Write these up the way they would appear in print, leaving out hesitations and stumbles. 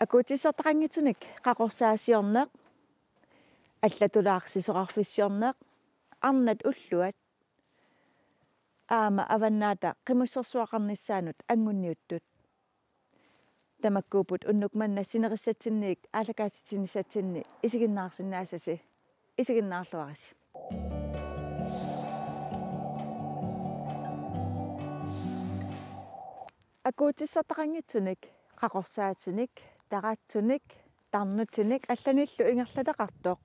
Акутиссартақангитсуник қақорсаасиорнеқ аллатулаарсисоқарфиссиорнеқ арнат уллуат аама аваннаата қимуссерсуақарниссаанут ангунниуттут тамаккуупут уннукманна синериссатсинниик аалакаатитсинissатсинни исигиннаарсинаасаси исигиннаарлуараси акутиссартақангитсуник қақорсаатиник тараатсуник тарнутиник алланиллу ингерлатақартоқ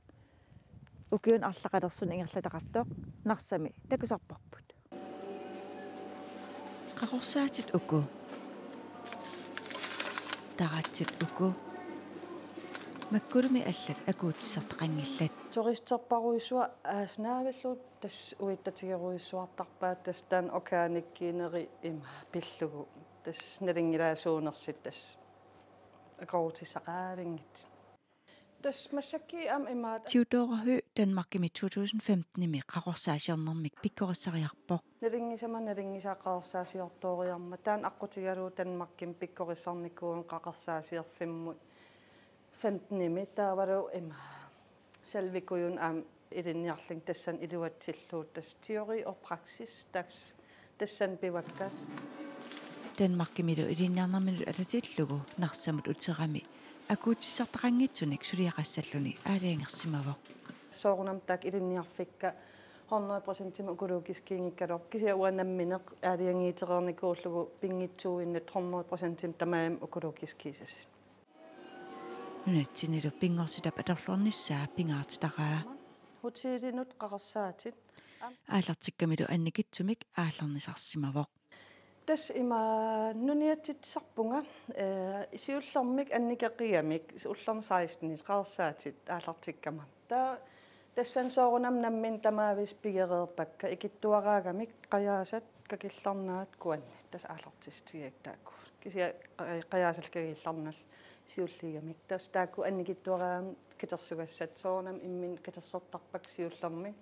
укиун арлақалерсун ингерлатақартоқ нарсами такусарпарпут қақорсаатит уку тараатсит уку маккулуми аллат акуутиссартақангиллат туристерпаруисуа ааснааваллут тас уиттатигеруиссуартарпаат тас таан окааниккиинери има пиллугу тас налингилаасуунерсит тас акоутиссақаавингит тас массакки ам имаат Theodora Hø Danmarkimi 2015 ими қақорсаасиорнэрмик пиккорissariarpoq налингисаақарсаасиортоориарма таан аққутигалуу Danmarkkim пиккорissarникуун қақарсаасиерфиммут 15 ими таавалу има salvikujun am ilinniarling tassan iluatsilluu tas teori og praksis tassan bivakka Danmarkimilu ilinniarnermilu alatillugu narsamut uterami akuutissartaqanngitsunik suliaqassalluni aaliangersimavoq soorunam tak ilinniarfikka 100% ukulukiskiingikkalor kisia uanammineq aaliangiiterernikuullugu pingitsuuinnat 100% tamaam ukulukiskiisas nunatsinilu pingortitap atorluornissaa pingaartitaraa hutilinut qaqarsaatit aallartikkamilu annikitsumik aallarnisarsimavoq tas ima nuniatitsarpunga isiullermik annikeqiamik ullerm 16 qarsaatit aallartikkama ta tassan soorunam nammin tamaavis pigereerpakka ikittuaraagamik qayaasat kakillarnaat kuanni tas aallartistigiaktaakku kisia qayaasal kakillarnal siulligamik tas taakku annikittuaraam kitersugassat soorunam immin kitersortarpak siullermik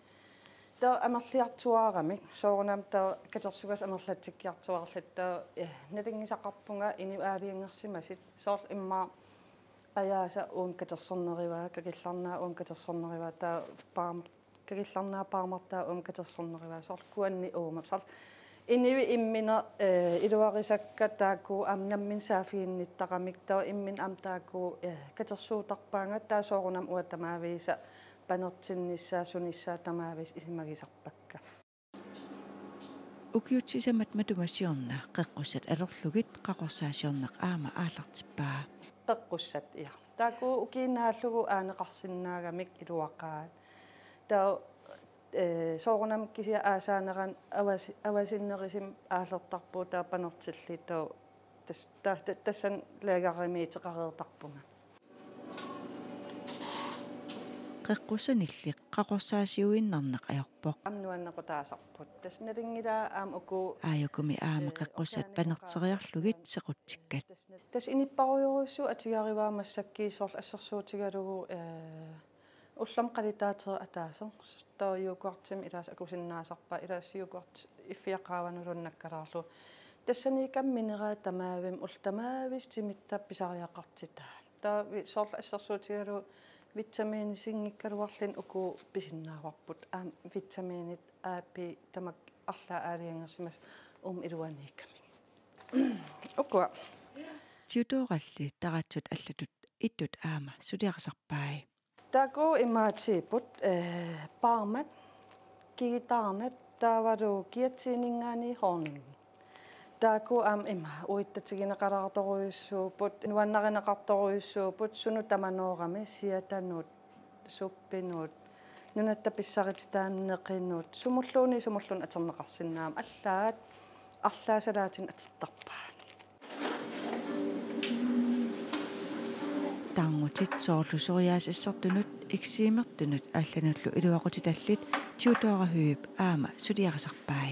ta amerliartuaramik soorunam ta kitersugas amerlatsikkiartuarlat ta nalingisaqarpunga ini aaliangersimasit soor imma qayaasa uun kitersornerivaa kakillarnaa uun kitersornerivaa ta paam kakillarnaa paamartaa uun kitersornerivaa soor kuanni uumap soor inivi immina iluarisakka taakku amnammin saafiinnittaqamik ta immin am taakku kitersuutarpaanga ta soorunam uatamaaviisa panertinnissaa sunissaa tamaavis isimagisarpakka ukiutsisamat matumassiorna qeqqussat alorlugit qaqorsaasiorneq aama aallartippaa qeqqussat ia taakku ukiinnaallugu aaneqarsinnaagamik iluaqaat ta soorunam kisia aasaaneran avasinerisim aallertarpuu ta panertilli ta tassan laagarimiiteqareertarpunga qeqqusanilliq qaqorsaasiuinnarneq ajorpoq amnuannaqutaasarput tas nalingilaa aam uku aayukumi aama qeqqussat panerteriarlugit sequtsikkat tas inipparuyoruissu atigarivaamassakkii assersuutigalugu ullam qalitaater ataaser taayuukuartim ilaas akusinnaasarpa ilaasiukuart iffiaqaavanulunnakkalaarlu tassaniikam mineraa tamaavim ultamaavis timittappisariaqartitaa ta soorl assersuutigalu vitamiinisingikkaluarlin uku pisinnaarparput aam vitamiinit aapi tamak arla aaliangersimas iluaniikkami ukua Theodoralli taratsut allatut ittut aama suliaqasarpai taku imaatiiput paamat kigitarnat taavalu kiatsiiningaani horning taku am ima uittatsigineqalartoruissuuput nuannarineqartoruissuuput sunu tamanoorami siatanut suppinut nunattapissarititaanneqinut sumullun aterneqarsinnaam allaat арлаасалаатин атертарпаа таангутит соорлусориаас иссартунут иксиимертунут ааллануллу илуақутиталлит Theodora Høb аама сулиарисарпай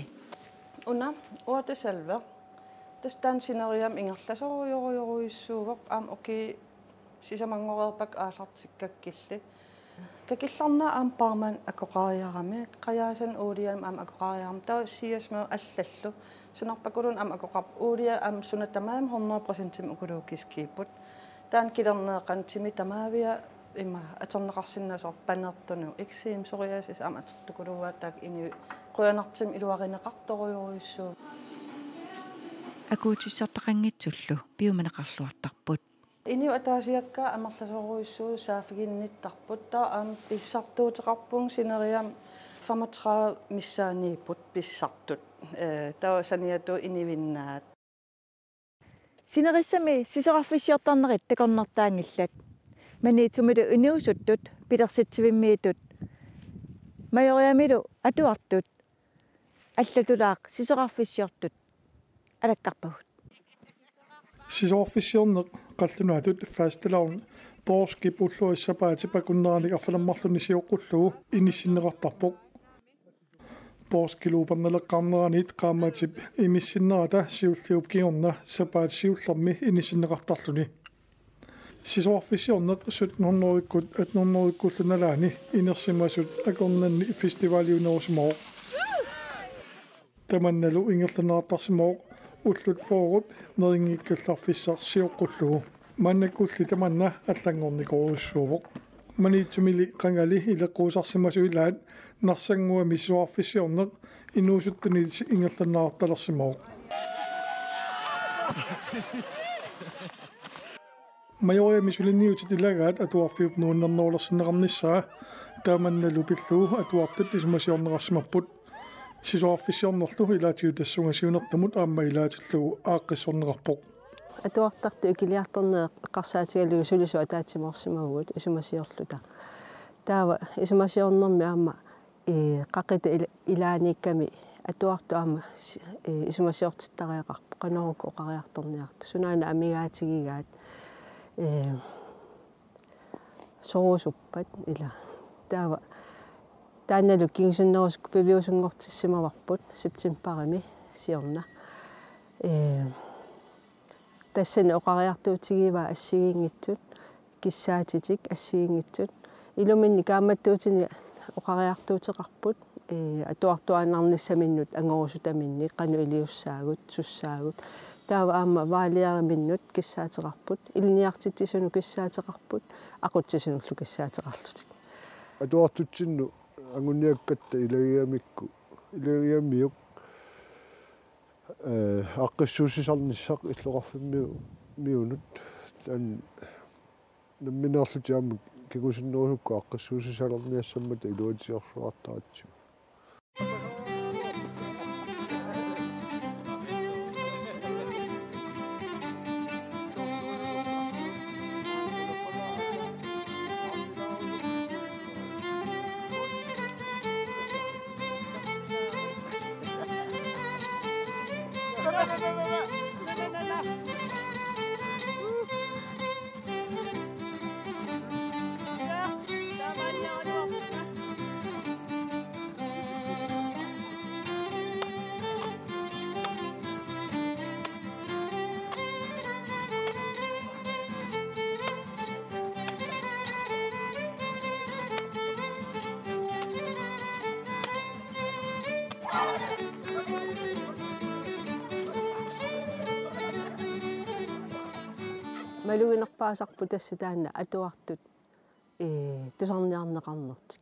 уна уатасалве тастан синериам ингерласоруйоруйоруиссуугоқ аам оки сисамангореерпак аалартиккаккилли какилларна аам парман акоқариарами қаяасан уулиам аам акоқариарам таа сиасме аллаллу сунарпакулун аам акоқап уулиа аам сунатамаам 100% укулуукискииппут таан килернеэкъантими тамаавиа има атернеқарсиннасоор панертуну иксиим сориасис ама атертукулуаа таак ини қуянартим илуаринеқарторюориуссуу акуутиссартақангитсуллу пиуманеқарлуартарпут иниу атаасиакка амерласоруиссуу саафигинниттарпут таа аам писсартуутеқарпун синериам 35 миссаанииппут писсартут таа саниату инивиннаат синериссами сисоқарфиссиортарнерит такорнартаангиллат маниитсумилу униусуттут пилерситсивиммиитут майориамилу атуартут аллатулаақ сисоқарфиссиортут алаккарпагут сисоқарфиссиорнеқ қаллунаатут фаасталаун борски пуллуиссапаати пакуннераник арфаламмарлуни сиоққуллугу иниссиннеқартарпоқ борскилуупарнелеққарнеранит qaammatip имиссиннерата сиуллиуп кигорна сапаат сиуллерми иниссиннеқартарлуни сисоқарфиссиорнеқ 1700-иккут 1800-иккуллуналаани инерсимасут акорнанни фестивалиунерусмоо таманналу ингерланеартарсимоо уллут фоорут нерингиккалларфиссар сиоққуллугу маннаккулли таманна аллангорникоруссуувоқ маниитсумили қангали илеққуусарсимасуилаат нарсангуа миссуарфиссиорнеқ инуусуттуни ингерланеарталерсимоо майоя мисулинниутит илагаат атуарфиуп нууннерноорлерсиннеқарниссаа тааманналу пиллуу атуартип исмасиорнеқарсимаппут сисоарфиссиорнерлу илаатигу тассунгасиунертамут аама илаатиллугу ааққиссорнеқарпоқ атуартарту икилиарторнеэ қарсаатигалугу сулису атаатиморсимагуут исумасиорлута таава исумасиорнэрми аама қақита илааникками атуарту аама исумасиортиттариақарпо қаноруку оқариарторниарту сунаана амигаатигигаат соорусуппат ила таава таанналу кингсуннеруску пивиусунгортиссимаварпут септимпарими сиорна тассана оқариартуутигива ассигингитсут киссаатитик ассигингитсут илуминни кааматтуутини оқариартуутеқарпут атуартуанарниссаминнут ангорусутаминни қану илиуссаагут суссаагут таава аама ваалиараминнут киссаатеқарпут илниартиттисуну киссаатеқарпут ақутсисунуллу киссаатеқарлутик атуартутсинну ангуниаккатта илагиамикку илагиамиук аққиссуусисарниссақ иллоқарфиммиу миунут таан намминерлутиамма кигусиннерусукку аққиссуусисалерниассаммата илуатисиорсуартаратсу малуинерпаасарпу тасса таана атуартут тусарниарнеқарнертик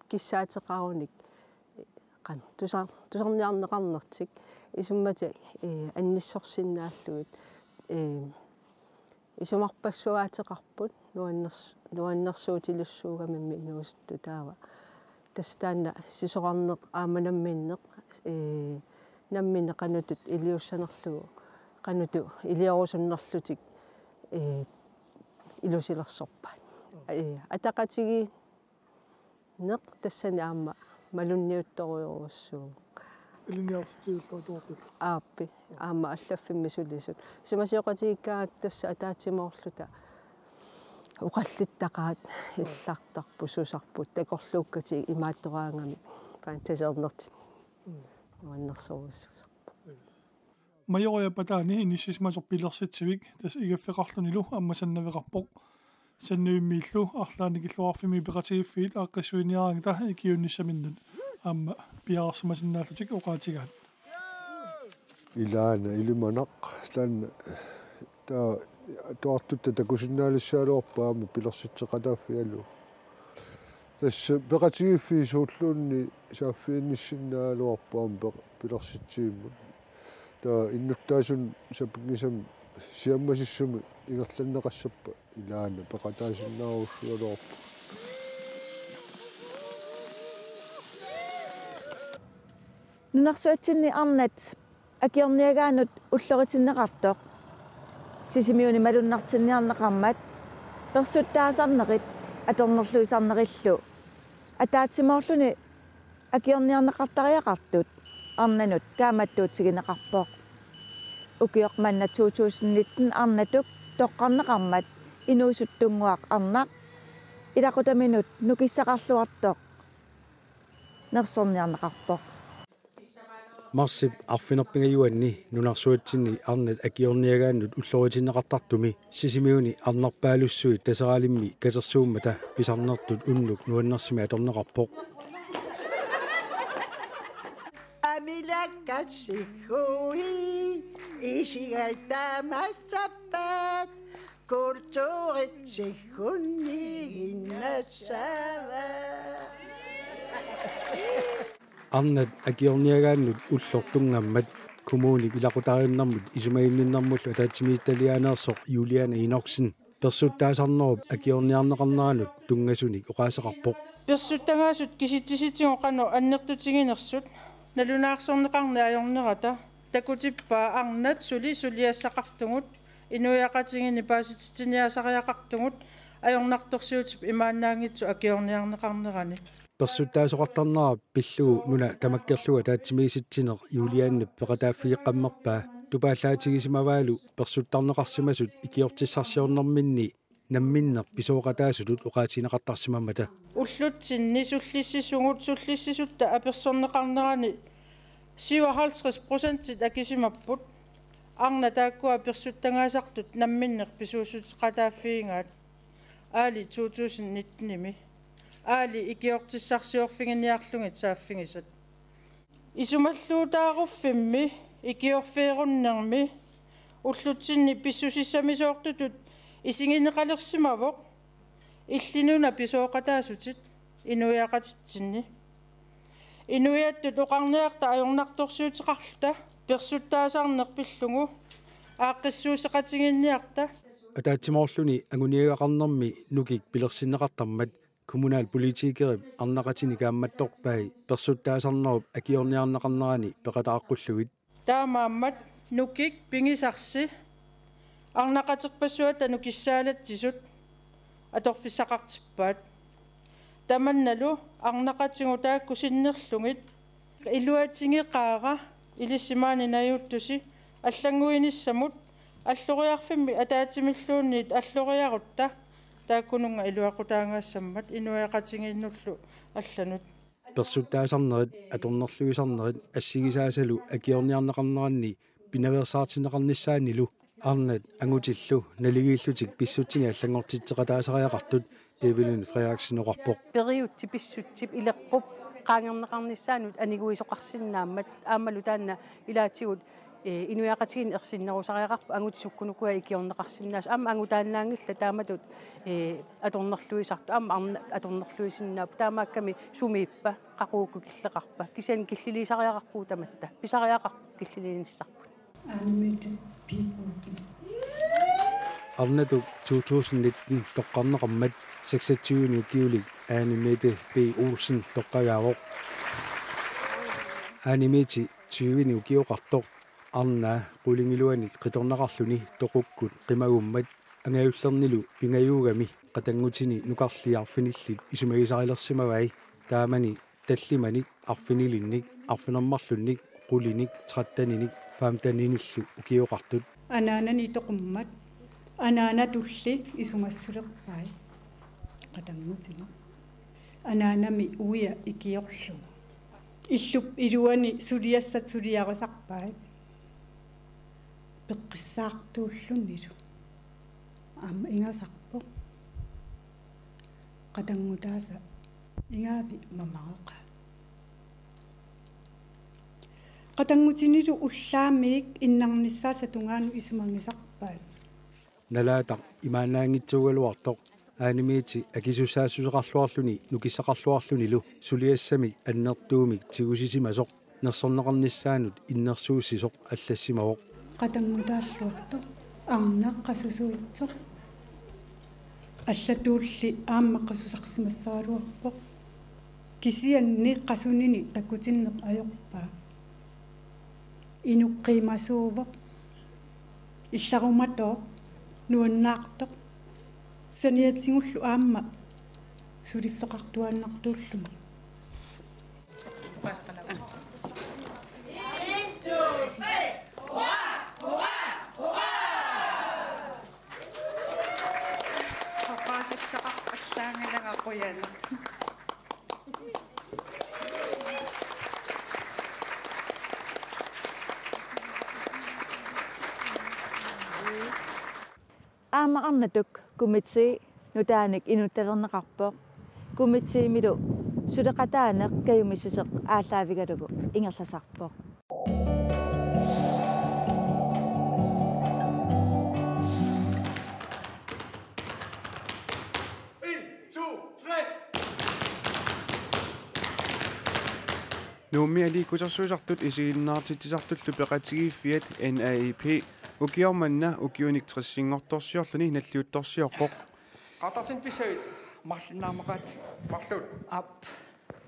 киссаатеқаруник қан тусарниарнеқарнертик исуммати анниссорсиннааллугит исумарпассуаатеқарпут нуаннерсуутилуссуугамимми нуусту таава тасса таана сисоқарнеқ ааманамминнеқ наммине қанутут илиуссанерлугу qanutу илиорусуннерлутик илусилерсорпаат атақатиги неқ тассани аама малунниутторуйоруссуу илиниарситиуллуутуортул ааппи аама аллаффимми сулисут симасиоқатигиккаат тасса атаатимоорлута уқаллиттақаат иллартарпу сусарпут такорлууккати имааттораангами фантасернертит нуаннерсоруссуу майоя патаани иниссисмасорпилерситсивик тас игаффеқарлунилу аммасаннавеқарпоқ саннуиммииллу арлааникиллуарфими пеқатигиффиит ааққиссуиниараангта икиунниссаминнут аама пиарсимасиннааллутик оқаатигаат илаана илиманақ таанна та туартутта такусиннаалиссаалуарпаама пилерситсеқатааффиалу тасса пеқатигиффи сууллуунни сааффиинниссиннаалуарпаама пилерситсииммут та иннуттаасун сапгисам сиаммасиссуми игерланнеқассаппа илаана пеқатаасиннааруссуалуарпа нунарсуатсинни арнат акиорниагаанут уллоритиннеқартоқ сисимиуни малуннартинниарнеқармат персуттаасарнерит аторнерлуисарнериллу атаатсимоорлуни акиорниарнеқартариақартут арнанут кааматтуутсигинеқарпоқ укиоқманна 2019 арнатук тоққарнеқармат инуусуттунгуақ арнақ илақутаминут нукиссақарлуартоқ нерсорниарнеқарпоқ марсип арфинерпингаюанни нунарсуатсинни арнат акиорниагааннут уллоритиннеқартартуми сисимиуни арнарпаалуссуи тасералимми катерсууммата писарнертут уннук нуаннерсими аторнеқарпоқ амилаккассиггуи исигайтамассаппат культури сиггунни иннассава арнат акиорниагааннут уллортунгаммат коммуни илақутариуннэрмут исумаинниннэрмуллу атаатсимиитталиаанеерсоқ юлиана иноксин персуттаасарнеруп акиорниарнеқарнаанут тунгасуник оқаасеқарпоқ персуттагаасут киситсиситингоқано аннертутигинерсут налунаарсорнеқарна аёрнерата такутиппаа арнат сулиассақартугут инуяқатингини пааситситиниасариақартугут аёрнарторсиутип имааннаангитсу акиорниарнеқарнерани персуттаасоқартарнера пиллуу нуна тамаккерлуга таатсимигиситсинеқ юлиаанни пеқатааффигеққаммарпаа тупааллаатигисимаваалу персуттарнеқарсимасут икиортиссарсиорнэрминни намминнер писооқатаасутут оқаатинеқартарсимаммата уллутсинни суллиссисугут суллиссисутта аперсорнеқарнерани 57% акисимаппут арна тааккуа персуттангаасартут намминнер писуусутеқатааффиингаат аали 2019-ними аали икиортиссарсиорфигиниарлугит сааффигисат исумаллуутааруффимми икиорфееруннерми уллутсинни писсусиссамисоортутут исигинеқалерсимавоқ иллинуна писооқатаасутит инуяақатитсинни инуяаттут оқарниарта аёрнарторсуутеқарлута персуттаасаарнерпиллугу ааққиссуусеқатигинниарта атаатсимоорлуни агуниагақарнэрми нукик пилерсиннеқартармат коммунаал политикерим арнақатини каамматторпаи персуттаасарнеруп акиорниарнеқарнерани пеқатааққуллугит таамааммат нукик пингисарси арнақатерпассуата нукиссаалатсисут аторфиссақартиппаат таманналу арнақатингу тааккусиннерлугит илуатингеқаара илиссимаани наюттуси аллангуиниссамут аллориарфимми атаатимиллуунниит аллориарутта тааккунунга илуақутаангаассаммат инуяқатингиннуллу алланут персуттаасарнерит аторнерлуисарнерит ассигисаасалу акиорниарнеқарнеранни пинаверсаартинеқарниссаанилу арнат ангутиллу налигииллутик писсутсини аллангортитсеқатаасариақартут Evelyn Frederiksen oqarpoq периутти писсутсип илеққуп qaangerneqarnissaanut aniguisoqarsinnaammat aammalu taanna ilaatsigут инуяqatigin ersinnerusariaqarpu angutissukkunukua ikiorneqarsinnaas aama angutaannaangilla taamatut atornerluisartu aama atornerluisinnaap taamaakkami sumiippa qaquukku killeqarpa kisian killiliisariaqarpuu tamatta pisariaqarpu killiliinissarput animated people arnatu 2019 toqqarneqarmat 26 ukiulik animated B Olsen toqqagaavoq animated 20 ukioqartoq arna qulingiluanik qitornaqarluni toqukkut qimagummat angayullernilu pingayuugami qatangutini nukarliarfinillit isumagisarilersimavai taamani tallimanik arfinilinnik arfinermarlunnik qulinik trattaninik faamtaninillu ukioqartut anaanani toqummat anaana tulli isumassuleqpai qatangutini anaanami uya ikiorlu illup iluani suliassat suliarusarpai peqqissaartuullunilu aama ingasarpo qatangutaasa ingaavi mamareqa qatangutinilu ullaamiik innarnissaasa tungaanu isumangisarpai налаатақ имаанаангитсугалуартоқ анимиити акисусаассусеқарлуарлуни нукиссақарлуарлунилу сулиассами аннертуумик тигусисимасоқ нерсорнеқарниссаанут иннерсууссисоқ аллассимавоқ qatangutaаллуарту арнаққасусуитсо аллатуулли ааммаққасусақсимассаалуарпо кисианни қасунини таккутиннеқ аёрпаа инуққимасуувоқ илларуматоо нуаннаартоқ саниатсигуллу аамма сулиссеқартуааннартууллума аамаарнатук кумитси нутааник инутталернеқарпоқ кумитсиимилу сулеқатаанеқ каюмиссусеқ ааллаавигалугу ингерласарпоқ Nuummiali kusarsuisartut isiginnaartitsisartullu peqatigiffiat NAEP ukiormanna ukiunik trissingortorsiorluni nalliuttorsiorpoq qatartin pissuit marlinnaarmaqat marlut ap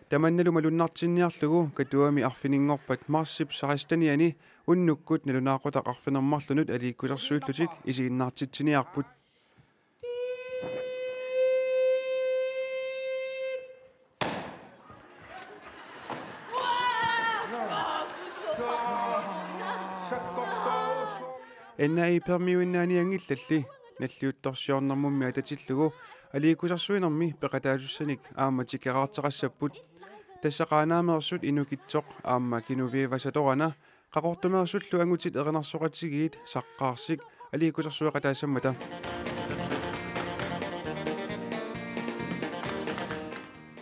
tamannalu malunnartinniarlugu katuami arfiningorpat marssip saristaniani unnukkut nalunaaqutaq arfinermarlunut aliikkusarsuullutik isiginnaartitsiniarput NAEP permiuinnaani angillalli nalliuttorsiornermummi atatillugu aliikkusarsuinermi peqataalussanik aamma tikeraarteqassaput тассақаанаамерсут инукитсоқ аама кинувиивасаторана қақортумерсуллу ангутит еринарсоқатигиит саққаарсик алиикусарсуақатаассаммата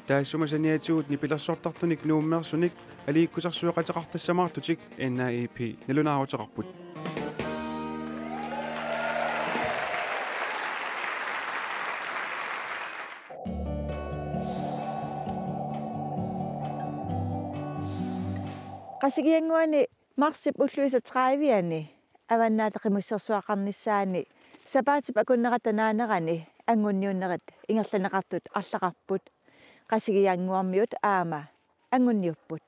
таассумасаниатигут нипилерсортартуник нууммерсуник алииккусарсуақатеқартассамаарлутик NAEP налунаарутеқарпут qasigianguani marsip ulluisa 30-ani аваннаатеқимуссерсуақарнissaани сапаатип акуннератанааnerani ангунниуннерит ингерланеқартут арлақарпут qasigianguarmiut аама ангунниуппут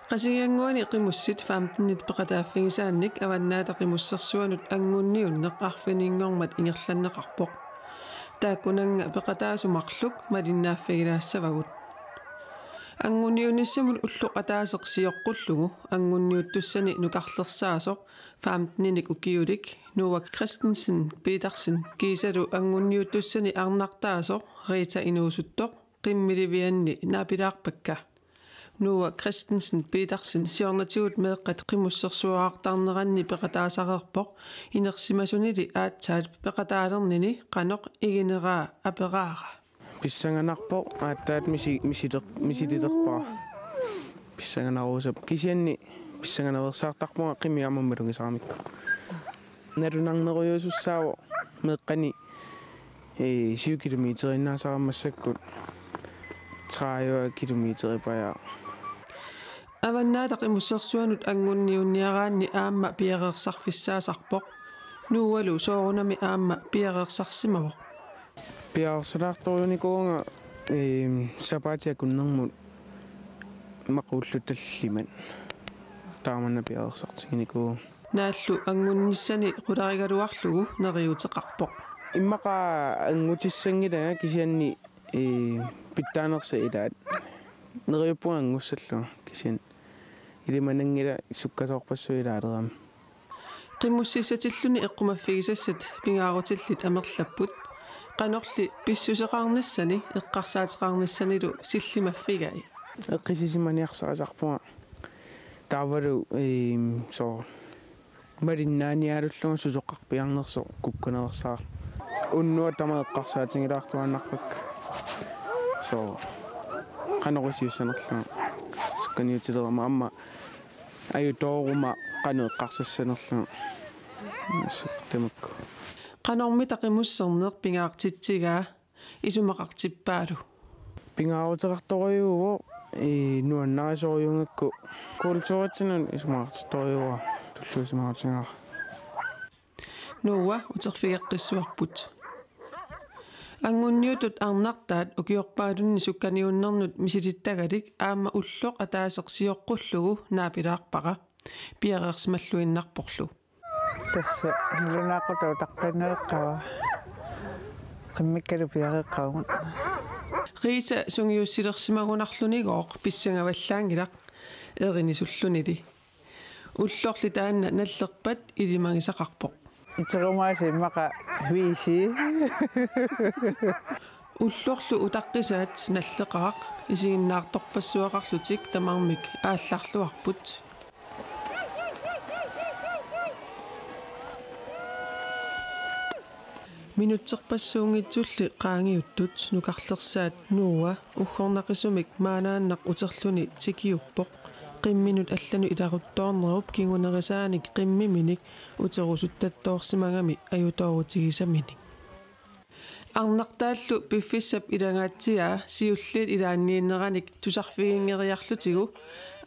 qasigianguani qimussit 15-nit peqataaffingsaannik аваннаатеқимуссерсуанут ангунниуннеқ арфинингормат ингерланнеқарпоқ тааккунанга пеқатаасумарлук малиннааффигилаассавагут ангунниунissамут уллоқатаасеқ сиоққуллугу ангунниуттуссани нукарлерсаасоқ 15-ник укиулик Nova Christensen Petersen кисалу ангунниуттуссани арнартаасоқ Rita инуусуттоқ қиммиливианни наапилаарпакка Nova Christensen Petersen сиорнатигут меэққат қимуссерсуаартарнеранни пеқатаасареерпоқ инерсимасунили аатсаат пеқатаалернини қаноқ игинераа апераара писсанганарпо ааттаат мисилилерпаа писсанганаруусап кисианни писсанганаверсаартарпуга қимиамаммалугисарамикку налунарнеруйуусуссааво меэққани 7 километериннаасарамассаккут 30 километерипая аваннаатақимуссерсуанут ангунниунниараанни аама пиареерсарфиссаасарпоқ нууалу соорунами аама пиареерсарсимавоқ пиарсалаарторюникуунга сапаатиакуннэрмут мақуллуталлимат тааманна пиареерсартигиникуу нааллу ангунниссани қуларигалуарлугу нериутеқарпоқ иммақа ангутиссангилага кисианни питтаанерса илаат нериуппуга ангуссаллу кисиан илиманангила суккасоорпассуилаалерам қимуссисатиллуни эққумаффигисассат пингаарутиллит амерлаппут qanорли писсусеқарнассани эққарсаатеқарнассанилу силлимаффигай эққисисиманиарсарасарпуга таавалу со мариннааниалуллуга сусоққарпиарнерсо куккуневерсаар уннуа тама эққарсаатингилаартуаннарпак со qanорисиуссанерлуга сукканиутилерама амма аюторума qanu эққарсассанерлуга Temukku. Qanormi taqimusserneq pingaartitsigaa isumaqartippaalu. Pingaarutiqartoriuuvo nuannarisooriungakku kuulsuuratsinun isumaqartitoriuva tulluusimaqartingaa. Nuua uterfigeqqissuarput. Angunniutut arnartaat ukiorpaalunni sukkaniunnernut misilittagalik aamma ulloq ataaseqsiorqullugu naapilaarpaqa piareersmalluinnarporlu. Tässä lunaaqutau taqqinnereqqava qimmikkalu piareeqqagun. Riita sungiussilersimagunarlunigooq pissangavallaangilaq erinisullunili. Ullorli taanna nallerpat ilimangisaqarpoq. Iterumaasi maqa viisi. Ullorlu utaqqisaat nalleqaraq isiginnaartorpassuaqarlutik tamarmik aallarluarput. Minutserpassuungitsulli qaangiuttut nukarlersaat nuua uggornaqisumik maanaannaq uterluni tikiuppoq qimminut allanu ilaruttoornerup kingunerisaanik qimmiminik uterusuttattoorsimangami ajutoorutigisaminik. Arnartaallu piffissap ilangaatsiaa siulliit ilaanniinneranik tusarfigingeriarlutigu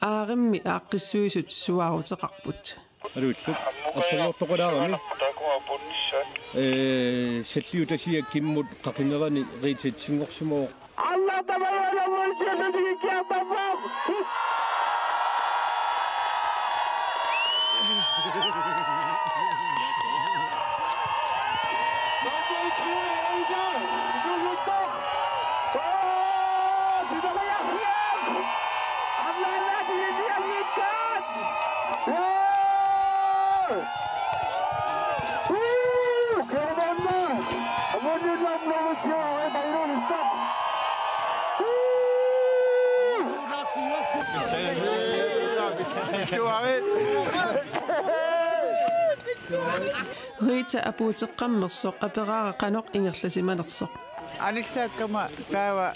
aarimmi aaqqissuisut suaaruteqarput. Alutlut asalortoqulaarami salliutasiak kimmut qaqinnerani riitsitsingorsumoo Allah tabayana mulchiligi kiatafam Riita apuuteqqammersoq aperaara qanoq ingerlasimanersoq. Anillaakama taava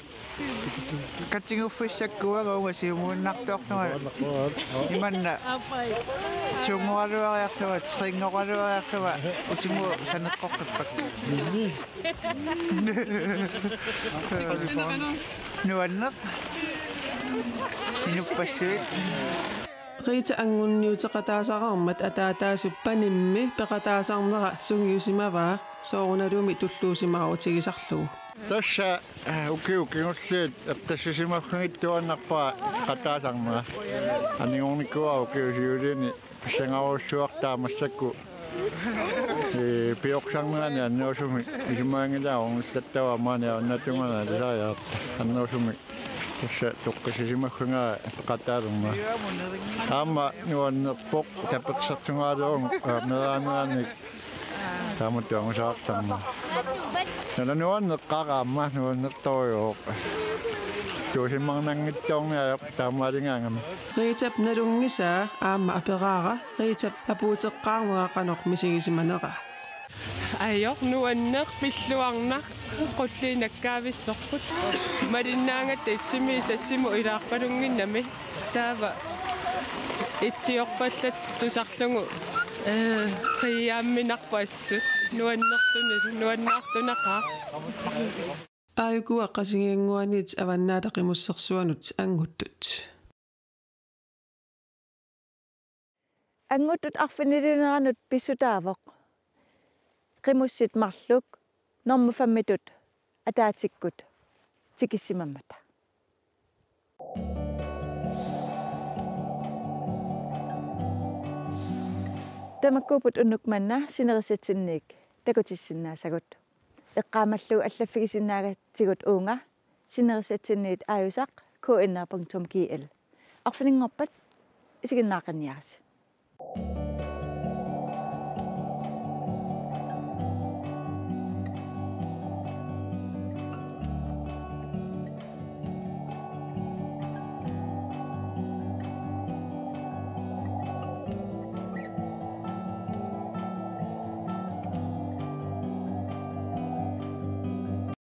katinguffiссаккуагауга сиумууннартуартуга иманна чунгуалуариартуга трингоқалуариартуга утиму санеққоққиппак нуаннеқ инуппассуит Riita angunniuteqataasaqarmat ataataasuppanimmi peqataasarnera sungiusimavaa soorunalumi tulluusimaruutigisarlugu. Tässä ukiukiulliit eqqassisimaffangittuannarpaa qataasarnera aniornikua ukiusiulini pissangaruussuartaamassakku piorsannerani annuusumi isumaangilaaornussattava maani annatungana lisaayaart annuusumi tässä tuqqassisimaffanga qataasarnera aamma nuannerpoq tapeqsartungaaluung meraaneranik taamuttuangusaartarnera nala nuanneqqaqaamma nuannertoriuoq tuusimmarnangittoorniajoq taamaalingaangami Riitap nalungisaa aamma aperaara riitap apuuteqqaarnera qanoq misigisimanera. Ajoq nuanneq pilluarnaq qulliinakkaavissorput malinnaangat itsimiisassimu ilaarpalunginnami taava itsiorpallat tusarlungu qiyaamminarpassut nuannaartunaqaa Aayukua qasingianguanit avannaataqimussersuanut anguttut. Anguttut arfinilineranut pissutaavoq. Qimussit marluk normufammitut ataatikkut tikissimammata. Tamakkuuput unnukmanna sinerisatsinniik takutissinnaasakut. Eqqaamallu allaffigisinnaagatigut uunga sinerisatsinniit aayusaq ku.gl. Arfiningorpat isiginnaaqanniaras.